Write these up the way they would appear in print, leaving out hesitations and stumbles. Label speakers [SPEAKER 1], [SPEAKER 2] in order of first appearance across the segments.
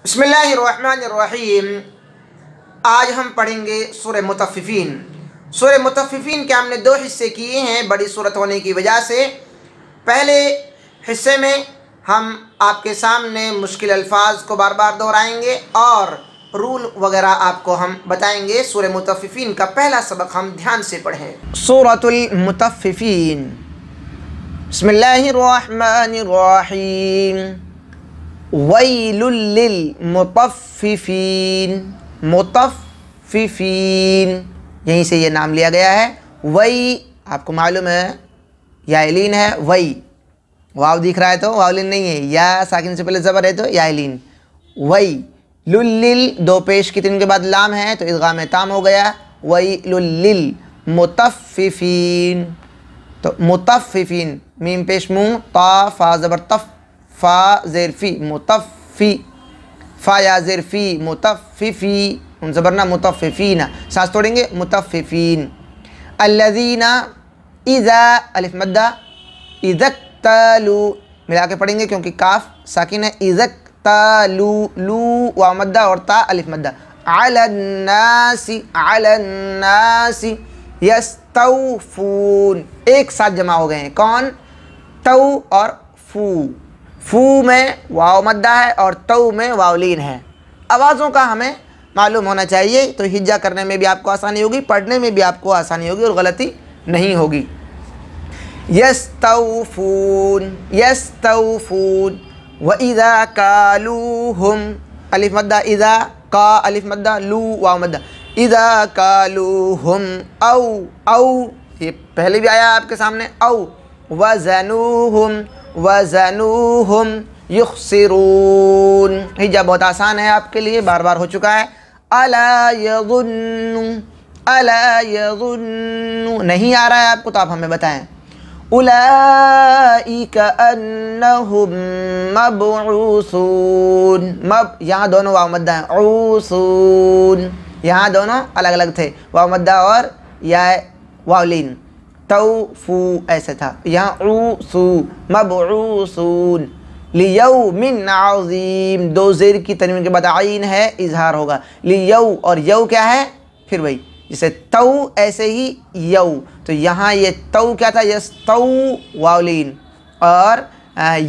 [SPEAKER 1] बिस्मिल्लाहिर्रहमानिर्रहीम। आज हम पढ़ेंगे सूरह मुतफ़्फ़िफ़ीन। सूरह मुतफ़्फ़िफ़ीन के हमने दो हिस्से किए हैं बड़ी सूरत होने की वजह से। पहले हिस्से में हम आपके सामने मुश्किल अल्फाज को बार बार दोहराएंगे और रूल वगैरह आपको हम बताएंगे। सूरह मुतफ़्फ़िफ़ीन का पहला सबक हम ध्यान से पढ़ें। सूरतुल मुतफ़्फ़िफ़ीन। बिस्मिल्लाहिर्रहमानिर्रहीम। वैलुल लिल मुतफ़्फ़िफ़ीन। मुतफ़्फ़िफ़ीन यहीं से ये नाम लिया गया है। वई आपको मालूम है याइलीन है। वई वाव दिख रहा है तो वावलिन नहीं है, या साकिन से पहले ज़बर है तो याइलीन। वई लुल लिल दो पेश की तीन के बाद लाम है तो इदगाम ताम हो गया। वई लुल लिल मुतफ़्फ़िफ़ीन। तो मुतफ़्फ़िफ़ीन मीम पेश मुँह ता फा ज़बर तफ़ फ़ा ज़ेरफ़ी मुतफ़्फ़ी फ़ा या ज़ेरफ़ी मुतफ़्फ़िफ़ी उन ज़बरना मुतफ़्फ़िफ़ीना सांस तोड़ेंगे मुतफ़्फ़िफ़ीन। अल्लज़ीना इज़ा अलिफ मद्दा इज़क्तालू मिला के पढ़ेंगे क्योंकि काफ साकिन है। इज़क्तालू लू वा मद्दा और ता अलिफ मद्दा। अलन्नासी यस्तौफ़ून एक साथ जमा हो गए हैं। कौन? तौ और फू। फू में वाव मद्दा है और तौ में वावलीन है। आवाज़ों का हमें मालूम होना चाहिए तो हिज्जा करने में भी आपको आसानी होगी, पढ़ने में भी आपको आसानी होगी और गलती नहीं होगी। यस्तौफ़ून यस्तौफ़ून व इज़ा कालूहुम अलिफ मद्दा इज़ा का अलिफ मद्दा लू वाव मद्दा। इज़ा कालूहुम औ ये पहले भी आया आपके सामने औ। वज़नूहुम युख़्सिरून हिज्जा बहुत आसान है आपके लिए, बार बार हो चुका है। अला यज़ुन्नु नहीं आ रहा है आपको तो आप हमें बताएं। उलाइका अन्नहुम मबऊसून मब यहाँ दोनों वाव मद्दा हैं। ऊसून यहाँ दोनों अलग अलग थे, वाव मद्दा और या वावलीन। तौफू ऐसे था, यहाँ ऊसू मबऊसून। लियौमिन अज़ीम दो ज़ेर की तनवीन के बाद आइन है इजहार होगा। लियौ और यौ क्या है फिर वही जैसे तौ ऐसे ही यौ। तो यहाँ ये तौ क्या था यस्तौ वावलीन और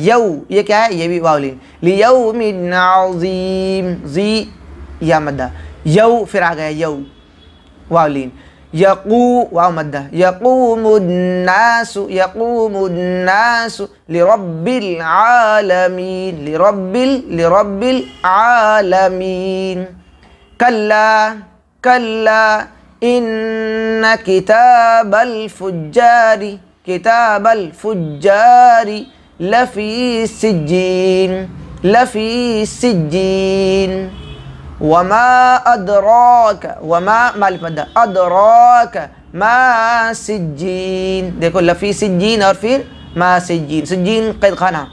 [SPEAKER 1] यौ ये क्या है ये भी वावलीन। लियौमिन अज़ीम ज़ी या मद्दा यौ फिर आ गया यौ वावलीन। यक़ू वाव मद्दा यक़ूमुन्नासु लिरब्बिल आलमीन। कल्ला इन्न किताबल फुज्जारी लफ़ी सिज्जीन। वमा अदराक वमा मालिफ मद्दा अदराक मा सिज्जीन। देखो लफ़ी सिज्जीन और फिर मा सिज्जीन। सिज्जीन क़ैद खाना।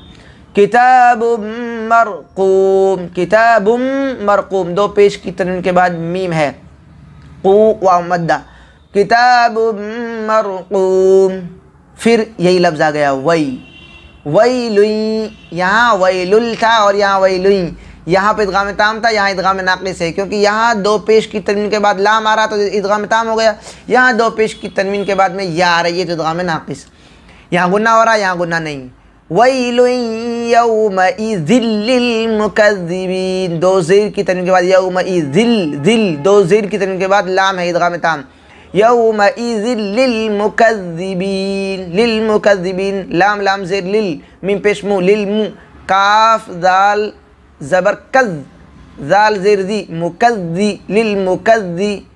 [SPEAKER 1] किताबुम मरक़ूम दो पेश की तनवीन के बाद मीम है। क़ू वाव मद्दा किताबुम मरक़ूम फिर यही लफ्ज़ आ गया वैलुई। यहाँ वैलुल था और यहाँ वैलुई। यहाँ पे इदगाम ताम था, यहाँ इदगाम नाक़िस है क्योंकि यहाँ दो पेश की तनवीन के बाद लाम आ रहा तो इदगाम ताम हो गया। यहाँ दो पेश की तनवीन के बाद में या आ रही है तो इदगाम नाक़िस। यहाँ गुन्ना हो रहा है, यहाँ गुन्ना नहीं। वैलुन यौमइज़िल लिलमुकज़्ज़िबीन दो ज़ेर की तनवीन के बाद यौमइज़िल दो ज़ेर की तनवीन के बाद लाम है इदगाम ताम। यौमइज़िल लिलमुकज़्ज़िबीन लाम लाम ज़ेर लिल मीम पेश मुँह लिल मुँह काफ दाल ज़बर कज़ ज़ाल ज़ेर ज़ी मुकज़्ज़ी लिल मुकज़्ज़ी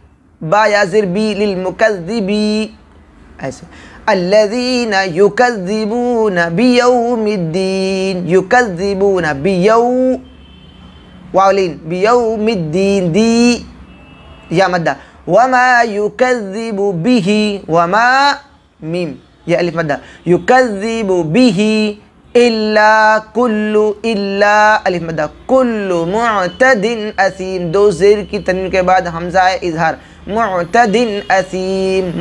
[SPEAKER 1] बा या ज़ेर बी लिल मुकज़्ज़िबी ऐसे। अल्लज़ीना युकज़्ज़िबूना बियौमिद्दीन युकज़्ज़िबूना बियौ वावलीन बियौमिद्दीन दी या मद्दा। वमा युकज़्ज़िबु बिही वमा मीम या अलिफ मद्दा युकज़्ज़िबु बिही इल्ला अलिफ मद्दा कुल्लु मुअतदिन असीम दो ज़ेर की तनवीन के बाद हमज़ा है इजहार। मुअतदिन असीम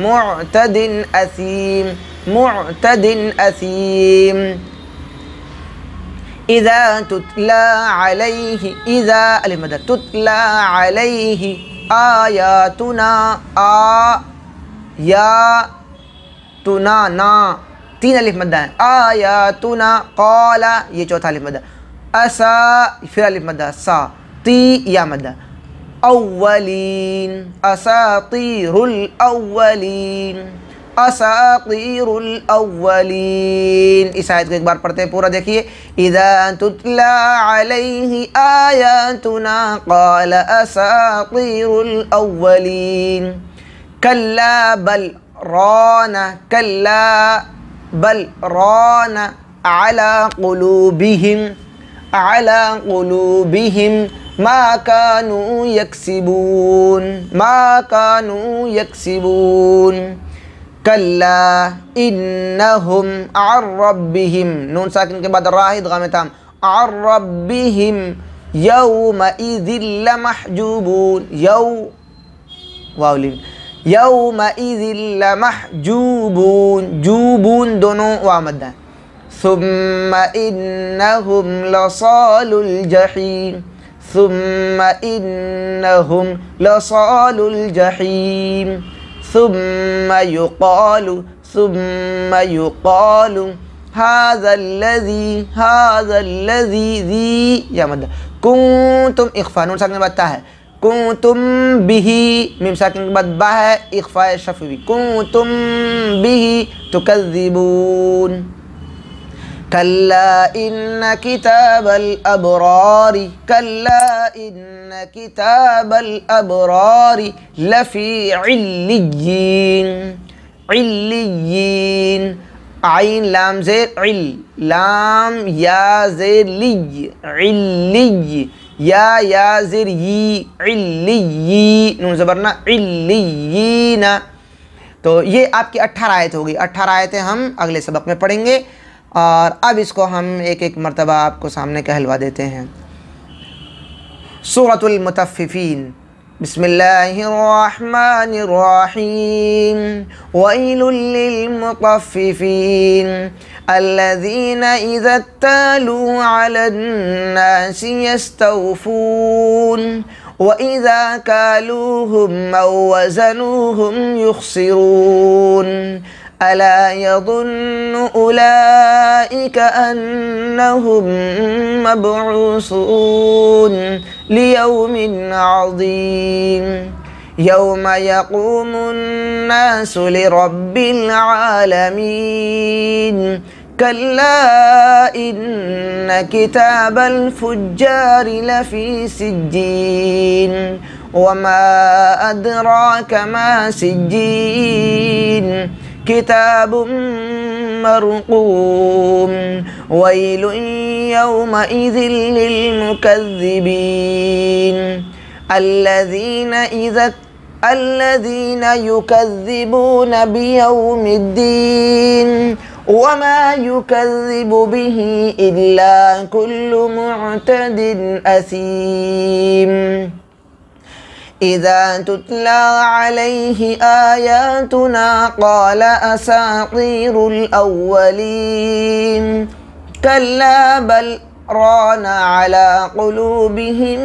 [SPEAKER 1] इज़ा तुतला अलैहि, इज़ा अलिफ मद, तुतला अलैहि आयातुना, आ या तुना ना, 3 अलिफ मद है, आयातुना क़ाला, ये चौथा अलिफ मद, असा फिर अलिफ मद, सा, ती या मद, अव्वलीन, असातीरुल अव्वलीन, असातीरुल अव्वलीन। इस आयत को एक बार पढ़ते हैं पूरा, देखिए। इज़ा तुतला अलैहि आयातुना क़ाला असातीरुल अव्वलीन, कल्ला बल राना, कल्ला बल राना अला क़ुलूबिहिम, अला क़ुलूबिहिम मा कानू यक्सिबून, मा कानू यक्सिबून, कल्ला इन्नहुम अन रब्बिहिम, नून साकिन के बाद रा इदगाम ताम, अन रब्बिहिम यौमइज़िन लमहजूबून, यौ वाउलिन, यौमइज़िन लमहजूबून, जूबून दोनों वा मद है, सुम्मा इन्नहुम लसालुल जहीम, सुम्मा इन्नहुम लसालुल जहीम, सुम्मा युक़ालु, सुम्मा युक़ालु हाज़ल्लज़ी, हाज़ल्लज़ी, ज़ी या मद, कुन्तुम इख़्फ़ा, नून साकिन के बाद ता है, कुन्तुम बिही, मीम साकिन के बाद बा है, इख़्फ़ा शफ़वी, कुन्तुम बिही तुकज़्ज़िबून, कल्ला इन्न किताबल अबरारी, कल्ला इन्न किताबल अबरारी लफ़ी इल्लिय्यीन, इल्लिय्यीन, आइन लाम ज़ेर इल, लाम या ज़ेर लिय, इल्लिय, या ज़ेर यी, इल्लियी, नून ज़बरना, इल्लियीना। तो ये आपकी 18 आयत होगी। 18 आयतें हम अगले सबक में पढ़ेंगे, और अब इसको हम एक एक मरतबा आपको सामने कहलवा देते हैं। सूरतुल मुतफ़्फ़िफ़ीन, बिस्मिल्लाहिर्रहमानिर्रहीम, वैलुल लिलमुतफ़्फ़िफ़ीन अल्लज़ीना इज़ा इक्तालू अलन्नासि यस्तौफ़ून व इज़ा कालूहुम औ वज़नूहुम युख़्सिरून अला यज़ुन्नु उलाइका अन्नहुम मबऊसून लियौमिन अज़ीम यौम यक़ूमुन्नासु लिरब्बिल आलमीन कल्ला इन्न किताबल फुज्जारि लफ़ी सिज्जीन वमा अदराका मा सिज्जीन किताबुम मरक़ूम वैलुन यौमइज़िन लिलमुकज़्ज़िबीन الذين يكذبون بيوم الدين وما يكذب به إلا كل معتد أثيم إذا تتلى عليه آياتنا قال أساطير الأولين كلا بل ران على قلوبهم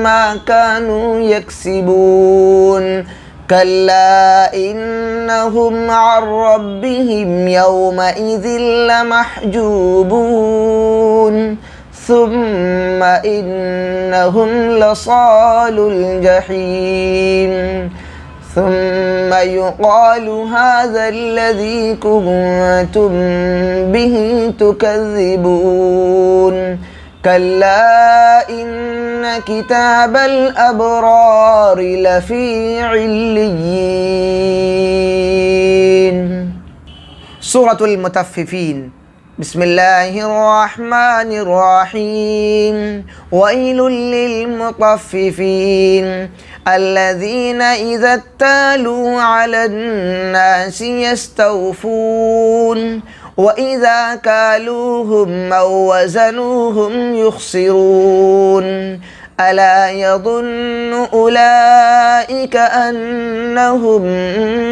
[SPEAKER 1] ما كانوا يكسبون كلا إنهم عن ربهم يومئذ لمحجوبون ثم إنهم لصال الجحيم ثم يقال هذا الذي كنتم به تكذبون كلا إن كتاب الأبرار لفي عليين سورة المطففين بسم الله الرحمن الرحيم ويل للمطففين الذين إذا اكتالوا على الناس يستوفون وإذا كالوهم أو وزنوهم يخسرون ألا يظن أولئك أنهم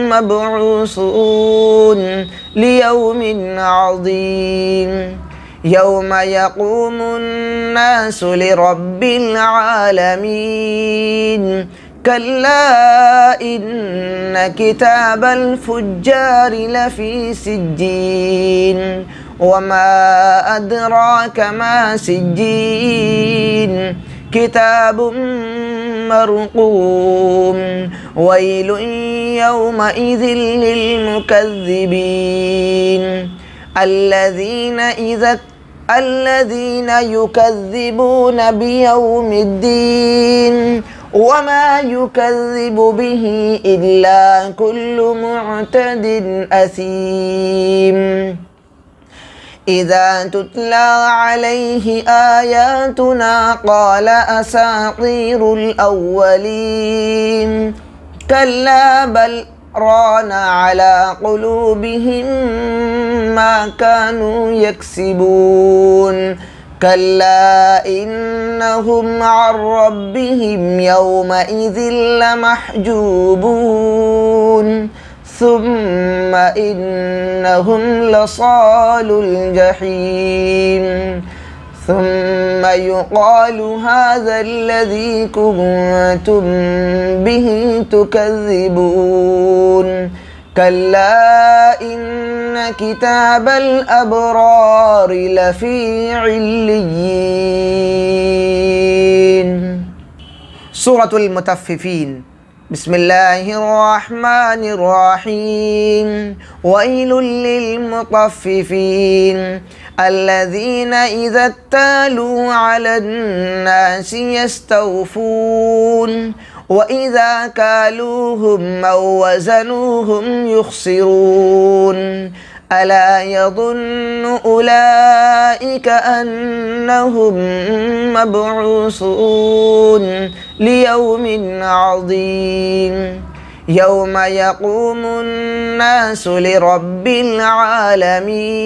[SPEAKER 1] مبعوثون ليوم عظيم يوم يقوم الناس لرب العالمين كلا إن كتاب الفجار لفي سجين وما أدراك ما سجين كتاب مرقوم ويل يومئذ للمكذبين الذين يكذبون بيوم الدين وما يكذب به إلا كل معتد أثيم إذا تتلى عليه آياتنا قال أساطير الأولين كلا بل ران على قلوبهم ما كانوا يكسبون كلا إنهم عن ربهم يومئذ لمحجوبون ثم إنهم لصال الجحيم ثم يقال هذا الذي كنتم به تكذبون كلا إن كتاب الأبرار لفي عليين. سورة المطففين. بسم الله الرحمن الرحيم. ويل للمطففين الذين إذا اكتالوا على الناس يستوفون وإذا كالوهم أو وزنوهم يخسرون ألا يظن أولئك أنهم مبعوثون ليوم عظيم يوم يقوم الناس لرب العالمين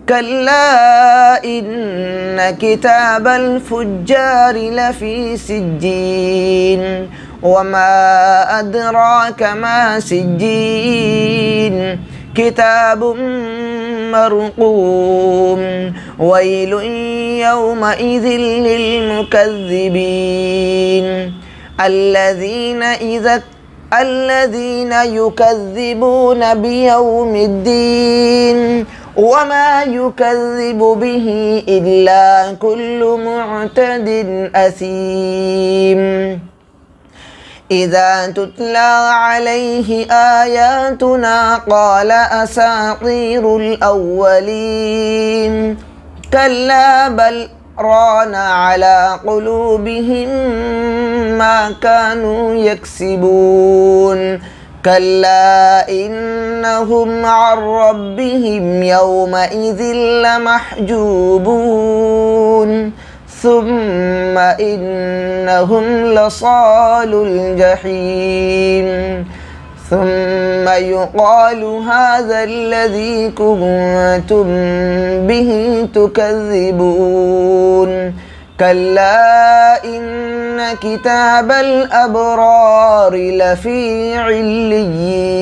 [SPEAKER 1] كلا إن كتاب الفجار لفي سجين وما أدراك ما سجين كتاب مرقوم ويل يومئذ للمكذبين الذين يكذبون بيوم الدين وما يكذب به إلا كل معتد أثيم إذا تتلى عليه آياتنا قال أساطير الأولين كلا بل ران على قلوبهم ما كانوا يكسبون كلا إنهم عن ربهم يومئذ لمحجوبون ثم إنهم لصال الجحيم ثم يقال هذا الذي كنتم به تكذبون كلا إن كتاب الأبرار لفي عليين.